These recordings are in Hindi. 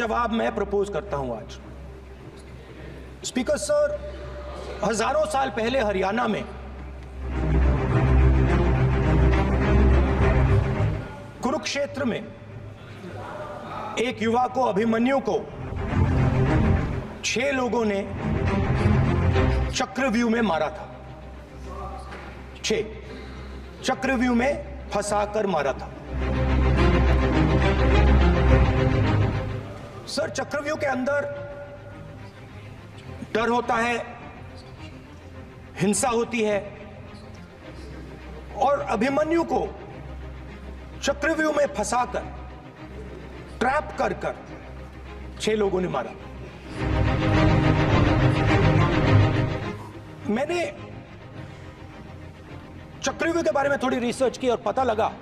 जवाब मैं प्रपोज करता हूं आज। स्पीकर सर, हजारों साल पहले हरियाणा में कुरुक्षेत्र में एक युवा को, अभिमन्यु को 6 लोगों ने चक्रव्यूह में मारा था। 6 चक्रव्यूह में फंसाकर मारा था। सर, चक्रव्यूह के अंदर डर होता है, हिंसा होती है, और अभिमन्यु को चक्रव्यूह में फंसाकर, ट्रैप कर 6 लोगों ने मारा। मैंने चक्रव्यूह के बारे में थोड़ी रिसर्च की और पता लगा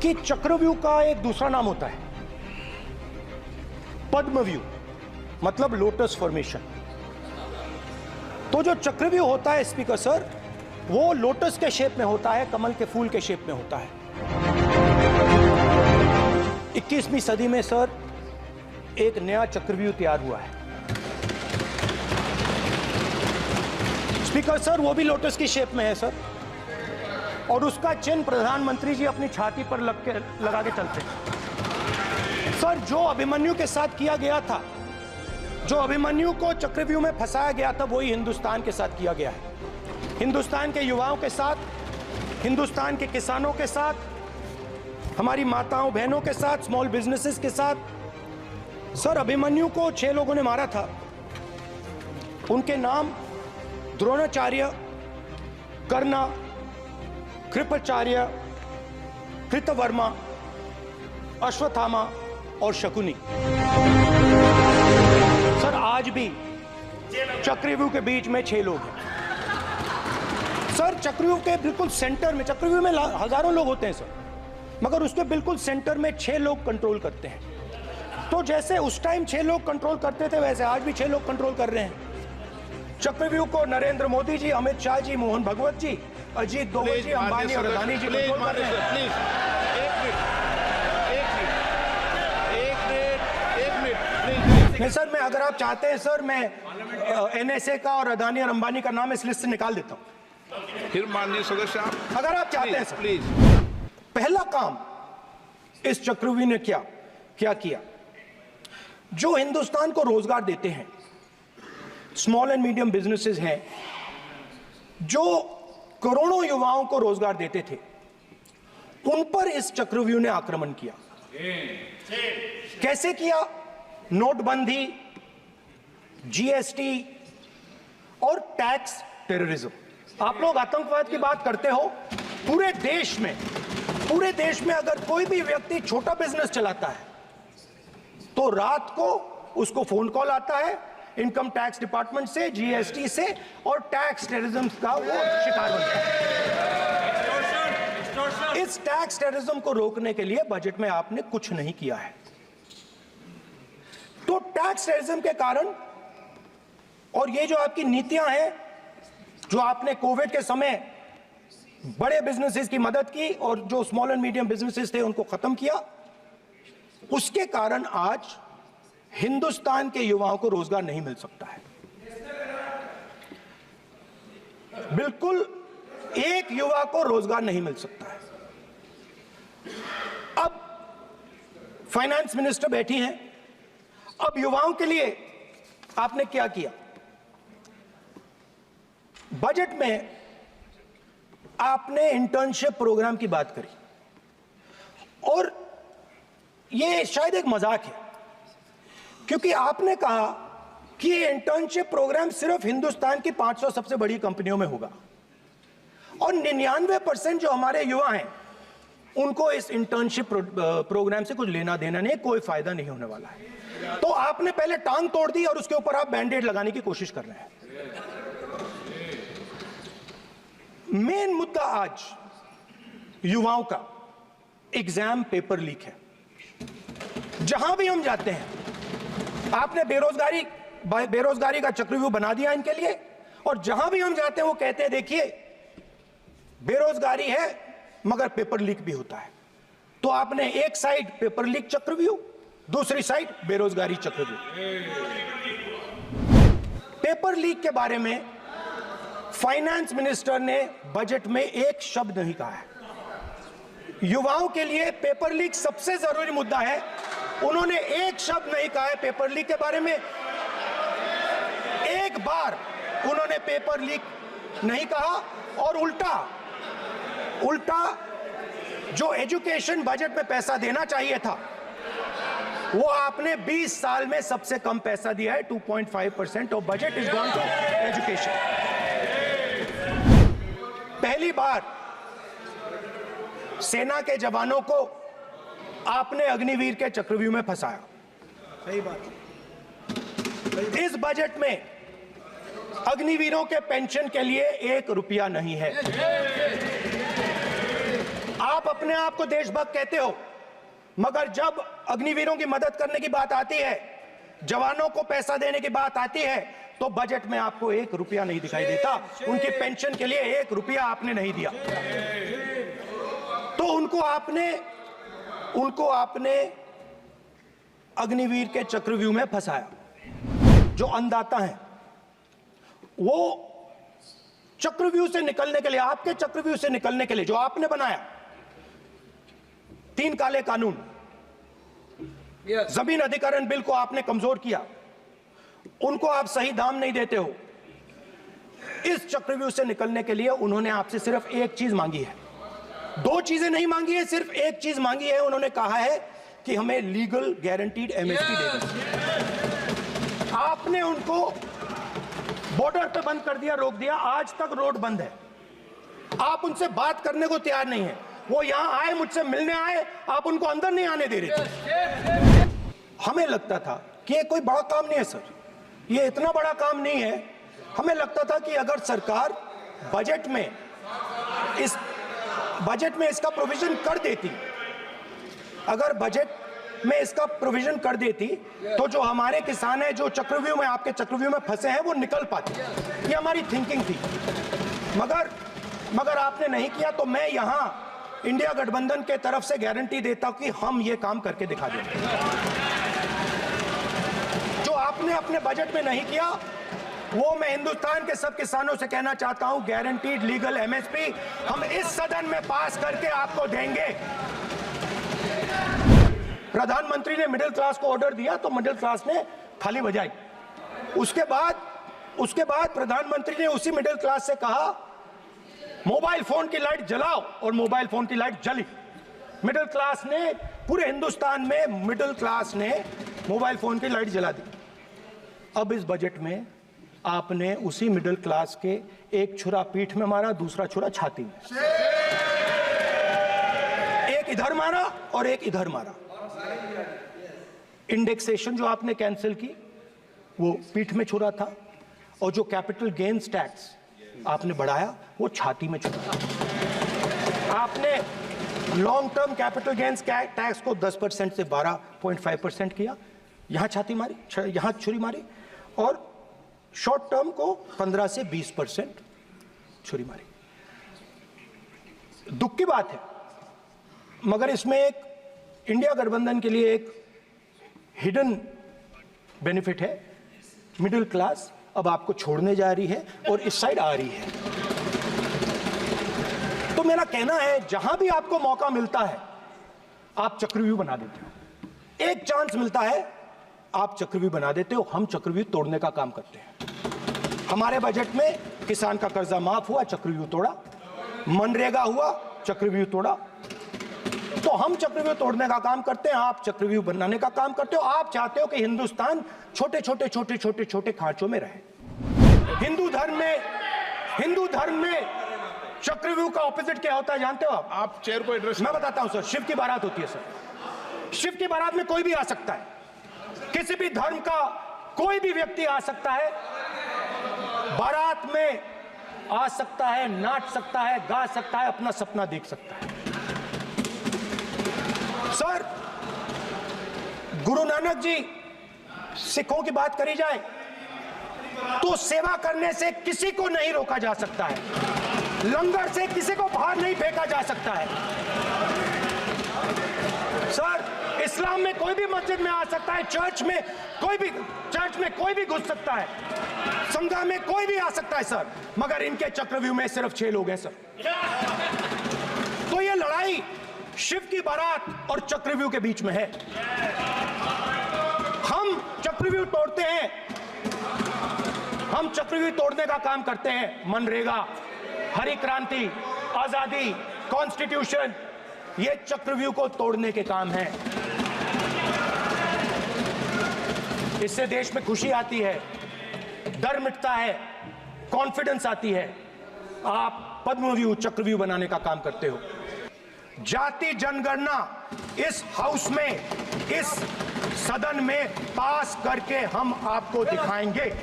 कि चक्रव्यूह का एक दूसरा नाम होता है पद्मव्यूह, मतलब लोटस फॉर्मेशन। तो जो चक्रव्यूह होता है स्पीकर सर, वो लोटस के शेप में होता है, कमल के फूल के शेप में होता है। 21वीं सदी में सर एक नया चक्रव्यूह तैयार हुआ है स्पीकर सर, वो भी लोटस की शेप में है सर, और उसका चिन्ह प्रधानमंत्री जी अपनी छाती पर लगा के चलते हैं। सर, जो अभिमन्यु के साथ किया गया था, जो अभिमन्यु को चक्रव्यूह में फंसाया गया था, वही हिंदुस्तान के साथ किया गया है। हिंदुस्तान के युवाओं के साथ, हिंदुस्तान के किसानों के साथ, हमारी माताओं बहनों के साथ, स्मॉल बिजनेसेस के साथ। सर, अभिमन्यु को 6 लोगों ने मारा था। उनके नाम द्रोणाचार्य, कर्ण, कृपाचार्य, कृतवर्मा, अश्वत्थामा और शकुनी। सर, आज भी चक्रव्यूह के बीच में 6 लोग हैं। सर, चक्रव्यूह के बिल्कुल सेंटर में, चक्रव्यूह में हजारों लोग होते हैं सर, मगर उसके बिल्कुल सेंटर में 6 लोग कंट्रोल करते हैं। तो जैसे उस टाइम 6 लोग कंट्रोल करते थे, वैसे आज भी 6 लोग कंट्रोल कर रहे हैं। चक्रव्यूह को नरेंद्र मोदी जी, अमित शाह जी, मोहन भगवत जी, अजीत दोवल जी, अंबानी और अदानी जी कंट्रोल कर रहे हैं। नहीं सर, मैं, अगर आप चाहते हैं सर, मैं NSA का और अदानी और अंबानी का नाम इस लिस्ट से निकाल देता हूं। फिर माननीय सदस्य, अगर आप चाहते हैं सर। प्लीज। पहला काम इस चक्रव्यूह ने क्या किया? जो हिंदुस्तान को रोजगार देते हैं, स्मॉल एंड मीडियम बिजनेसेस हैं, जो करोड़ों युवाओं को रोजगार देते थे, उन पर इस चक्रव्यूह ने आक्रमण किया। कैसे किया? नोटबंदी, GST और टैक्स टेररिज्म। आप लोग आतंकवाद की बात करते हो, पूरे देश में अगर कोई भी व्यक्ति छोटा बिजनेस चलाता है तो रात को उसको फोन कॉल आता है इनकम टैक्स डिपार्टमेंट से, GST से, और टैक्स टेररिज्म का वो शिकार बनता है। इस टैक्स टेररिज्म को रोकने के लिए बजट में आपने कुछ नहीं किया है। तो टैक्स टेररिज्म के कारण, और ये जो आपकी नीतियां हैं, जो आपने कोविड के समय बड़े बिजनेसेस की मदद की और जो स्मॉल एंड मीडियम बिजनेसेस थे उनको खत्म किया, उसके कारण आज हिंदुस्तान के युवाओं को रोजगार नहीं मिल सकता है। बिल्कुल एक युवा को रोजगार नहीं मिल सकता है। अब फाइनेंस मिनिस्टर बैठी हैं, अब युवाओं के लिए आपने क्या किया? बजट में आपने इंटर्नशिप प्रोग्राम की बात करी, और यह शायद एक मजाक है, क्योंकि आपने कहा कि ये इंटर्नशिप प्रोग्राम सिर्फ हिंदुस्तान की 500 सबसे बड़ी कंपनियों में होगा, और 99% जो हमारे युवा हैं उनको इस इंटर्नशिप प्रोग्राम से कुछ लेना देना नहीं, कोई फायदा नहीं होने वाला है। तो आपने पहले टांग तोड़ दी और उसके ऊपर आप बैंडेड लगाने की कोशिश कर रहे हैं। मेन मुद्दा आज युवाओं का एग्जाम पेपर लीक है। जहां भी हम जाते हैं, आपने बेरोजगारी का चक्रव्यूह बना दिया इनके लिए, और जहां भी हम जाते हैं वो कहते हैं देखिए बेरोजगारी है मगर पेपर लीक भी होता है। तो आपने एक साइड पेपर लीक चक्रव्यूह दूसरी साइड बेरोजगारी चक्रवृद्धि। पेपर लीक के बारे में फाइनेंस मिनिस्टर ने बजट में एक शब्द नहीं कहा है। युवाओं के लिए पेपर लीक सबसे जरूरी मुद्दा है, उन्होंने एक शब्द नहीं कहा है पेपर लीक के बारे में। एक बार उन्होंने पेपर लीक नहीं कहा और उल्टा जो एजुकेशन बजट में पैसा देना चाहिए था वो आपने 20 साल में सबसे कम पैसा दिया है। 2.5% of budget is gone to education. पहली बार सेना के जवानों को आपने अग्निवीर के चक्रव्यूह में फंसाया। सही बात। इस बजट में अग्निवीरों के पेंशन के लिए 1 रुपया नहीं है। आप अपने आप को देशभक्त कहते हो, मगर जब अग्निवीरों की मदद करने की बात आती है, जवानों को पैसा देने की बात आती है, तो बजट में आपको 1 रुपया नहीं दिखाई देता। उनकी पेंशन के लिए 1 रुपया आपने नहीं दिया। तो उनको आपने अग्निवीर के चक्रव्यूह में फंसाया। जो अन्नदाता हैं वो चक्रव्यूह से निकलने के लिए, आपके चक्रव्यूह से निकलने के लिए जो आपने बनाया 3 काले कानून, जमीन अधिग्रहण बिल को आपने कमजोर किया, उनको आप सही दाम नहीं देते हो। इस चक्रव्यूह से निकलने के लिए उन्होंने आपसे सिर्फ एक चीज मांगी है, 2 चीजें नहीं मांगी है, सिर्फ एक चीज मांगी है। उन्होंने कहा है कि हमें लीगल गारंटीड एमएसपी दे दो। आपने उनको बॉर्डर पे बंद कर दिया, रोक दिया। आज तक रोड बंद है। आप उनसे बात करने को तैयार नहीं है। वो यहां आए, मुझसे मिलने आए, आप उनको अंदर नहीं आने दे रहे थे। हमें लगता था कि ये कोई बड़ा काम नहीं है सर, ये इतना बड़ा काम नहीं है। हमें लगता था कि अगर सरकार बजट में इसका प्रोविजन कर देती, अगर बजट में इसका प्रोविजन कर देती, तो जो हमारे किसान हैं जो चक्रव्यूह में, आपके चक्रव्यूह में फंसे हैं, वो निकल पाते। ये हमारी थिंकिंग थी, मगर आपने नहीं किया। तो मैं यहां इंडिया गठबंधन के तरफ से गारंटी देता हूं कि हम ये काम करके दिखा देंगे। जो आपने अपने बजट में नहीं किया, वो मैं हिंदुस्तान के सब किसानों से कहना चाहता हूं, गारंटीड लीगल एमएसपी हम इस सदन में पास करके आपको देंगे। प्रधानमंत्री ने मिडिल क्लास को ऑर्डर दिया तो मिडिल क्लास ने थाली बजाई। उसके बाद प्रधानमंत्री ने उसी मिडिल क्लास से कहा मोबाइल फोन की लाइट जलाओ, और मोबाइल फोन की लाइट जली। मिडिल क्लास ने, पूरे हिंदुस्तान में मिडिल क्लास ने मोबाइल फोन की लाइट जला दी। अब इस बजट में आपने उसी मिडिल क्लास के एक छुरा पीठ में मारा, दूसरा छुरा छाती में, एक इधर मारा और एक इधर मारा। इंडेक्सेशन जो आपने कैंसिल की वो पीठ में छुरा था, और जो कैपिटल गेन्स टैक्स आपने बढ़ाया वो छाती में छुरा। आपने long term capital gains tax को 10% से 12.5% किया, यहां छाती मारी, यहां छुरी मारी, और शॉर्ट टर्म को 15 से 20% छुरी मारी। दुख की बात है, मगर इसमें एक इंडिया गठबंधन के लिए एक हिडन बेनिफिट है। मिडिल क्लास अब आपको छोड़ने जा रही है और इस साइड आ रही है। तो मेरा कहना है, जहां भी आपको मौका मिलता है आप चक्रव्यूह बना देते हो। एक चांस मिलता है आप चक्रव्यूह बना देते हो। हम चक्रव्यूह तोड़ने का काम करते हैं। हमारे बजट में किसान का कर्जा माफ हुआ, चक्रव्यूह तोड़ा। मनरेगा हुआ, चक्रव्यूह तोड़ा। तो हम चक्रव्यूह तोड़ने का काम करते हैं, आप चक्रव्यूह बनाने का काम करते हो। आप चाहते हो कि हिंदुस्तान छोटे छोटे खांचों में रहे। हिंदू धर्म में चक्रव्यूह का ऑपोजिट क्या होता है जानते हो आप चेयर को एड्रेस। मैं बताता हूं सर, शिव की बारात होती है सर। शिव की बारात में कोई भी आ सकता है, किसी भी धर्म का कोई भी व्यक्ति आ सकता है, बारात में आ सकता है, नाच सकता है, गा सकता है, अपना सपना देख सकता है। सर, गुरु नानक जी, सिखों की बात करी जाए तो सेवा करने से किसी को नहीं रोका जा सकता है, लंगर से किसी को बाहर नहीं फेंका जा सकता है। सर, इस्लाम संग्राम में कोई भी मस्जिद में आ सकता है, चर्च में कोई भी घुस सकता है, संग्राम में कोई भी आ सकता है सर, मगर इनके चक्रव्यूह में सिर्फ 6 लोग हैं सर। तो ये लड़ाई शिव की बारात और चक्रव्यूह के बीच में है। हम चक्रव्यूह तोड़ते हैं, हम चक्रव्यूह तोड़ने का काम करते हैं। मनरेगा, हरी क्रांति, आजादी, कॉन्स्टिट्यूशन, ये चक्रव्यूह को तोड़ने के काम हैं। इससे देश में खुशी आती है, डर मिटता है, कॉन्फिडेंस आती है। आप पद्मव्यूह चक्रव्यूह बनाने का काम करते हो। जाति जनगणना इस हाउस में, इस सदन में पास करके हम आपको दिखाएंगे।